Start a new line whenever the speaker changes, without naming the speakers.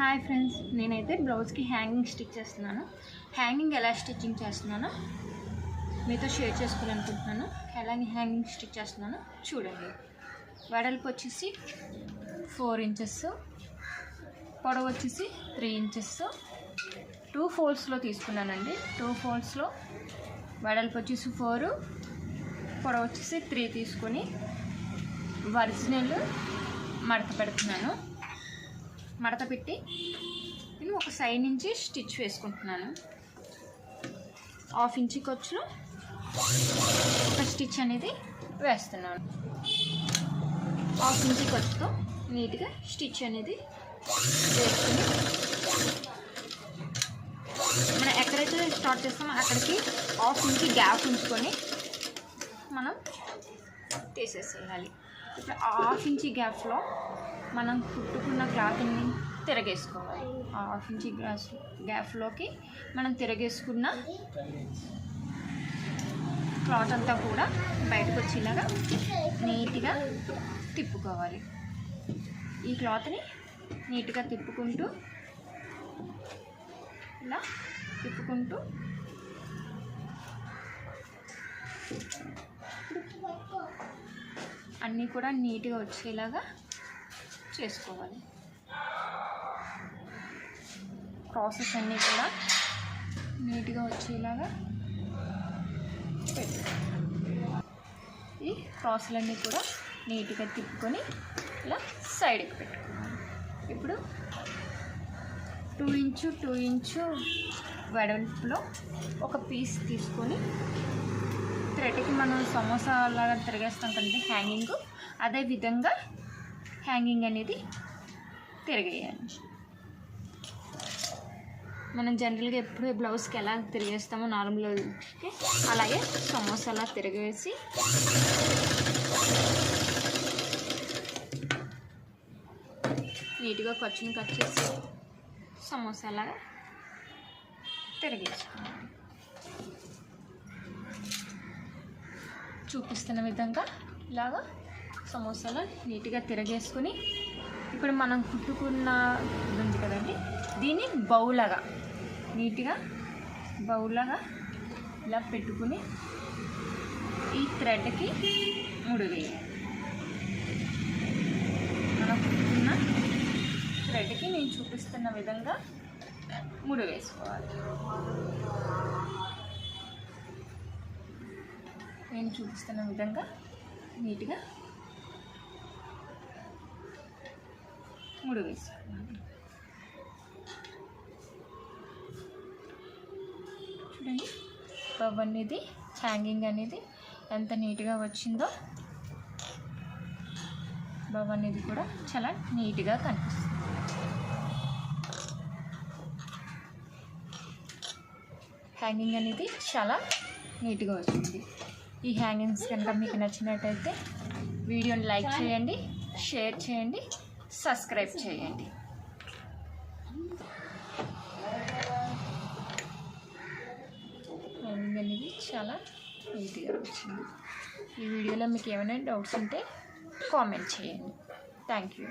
Hi friends, నేనైతే బ్లౌజ్కి hanging stitch చేస్తున్నాను. హ్యాంగింగ్ ఎలా స్టిచ్చింగ్ చేస్తున్నానో మీతో షేర్ చేసుకోవాలనుకుంటున్నాను. ఎలా హ్యాంగింగ్ స్టిచ్ చేస్తున్నానో చూడండి. వెడల్పు వచ్చేసి 4 ఇంచెస్, పొడవు వచ్చేసి 3 ఇంచెస్. 2 ఫోల్డ్స్లో తీసుకున్నానండి. 2 ఫోల్డ్స్లో వెడల్పు వచ్చేసి 4, పొడవు వచ్చేసి 3 తీసుకొని ఒరిజినల్ మడత పెడుతున్నాను. మడత పెట్టి నేను ఒక సైడ్ నుంచి స్టిచ్ వేసుకుంటున్నాను. 1/2 ఇంచ్ ఖర్చులో ఒక స్టిచ్ అనేది వేస్తున్నాను. 1/2 ఇంచ్ ఖర్చుతో నీట్గా స్టిచ్ అనేది వేసుకుని మనం ఎక్కడైతే స్టార్ట్ చేస్తామో అక్కడికి 1/2 ఇంచ్ గ్యాప్ ఉంచుకొని మనం తీసేసేయాలి. ఇప్పుడు 1/2 ఇంచ్ గ్యాప్లో మనం కుట్టుకున్న క్లాత్ని తిరగేసుకోవాలి. 1/2 ఇంచ్ గ్యాప్లోకి మనం తిరగేసుకున్న క్లాత్ అంతా కూడా బయటకు వచ్చేలాగా నీట్గా తిప్పుకోవాలి. ఈ క్లాత్ని నీట్గా తిప్పుకుంటూ ఇలా తిప్పుకుంటూ అన్నీ కూడా నీట్గా వచ్చేలాగా చేసుకోవాలి. ప్రాసెస్ అన్నీ కూడా నీట్గా వచ్చేలాగా ఈ ప్రాసెస్లన్నీ కూడా నీట్గా తిప్పుకొని ఇలా సైడ్కి పెట్టుకోవాలి. ఇప్పుడు 2 ఇంచు వెడల్పులో ఒక పీస్ తీసుకొని థ్రెడ్కి మనం సమోసా లాగా తిరిగేస్తాం కదండి హ్యాంగింగ్, అదే విధంగా హ్యాంగింగ్ అనేది తిరిగేయాలి. మనం జనరల్గా ఎప్పుడు బ్లౌజ్కి ఎలా తిరిగేస్తామో నార్మల్కి అలాగే సమోసాలా తిరిగేసి నీట్గా ఖర్చుని కట్ చేసి సమోసాలాగా తిరిగేసుకోవాలి. చూపిస్తున్న విధంగా ఇలాగా సమోసాలు నీట్గా తిరగేసుకొని ఇప్పుడు మనం కుట్టుకున్న ఉంది కదండి, దీన్ని బౌలాగా నీట్గా బౌలాగా ఇలా పెట్టుకుని ఈ థ్రెడ్కి ముడి వేయాలి. మనం కుట్టుకున్న థ్రెడ్కి నేను చూపిస్తున్న విధంగా ముడి వేసుకోవాలి. నేను చూపిస్తున్న విధంగా నీట్గా ముడి వేసుకోవాలి. చూడండి, బవ్ అనేది హ్యాంగింగ్ అనేది ఎంత నీట్గా వచ్చిందో. బవ్ అనేది కూడా చాలా నీట్గా కనిపిస్తుంది. హ్యాంగింగ్ అనేది చాలా నీట్గా వచ్చింది. ఈ హ్యాంగింగ్స్ కనుక మీకు నచ్చినట్టయితే వీడియోని లైక్ చేయండి, షేర్ చేయండి, సబ్స్క్రైబ్ చేయండి. హ్యాంగింగ్ అనేది చాలా నీట్గా వచ్చింది. ఈ వీడియోలో మీకు ఏమైనా డౌట్స్ ఉంటే కామెంట్ చేయండి. Thank you.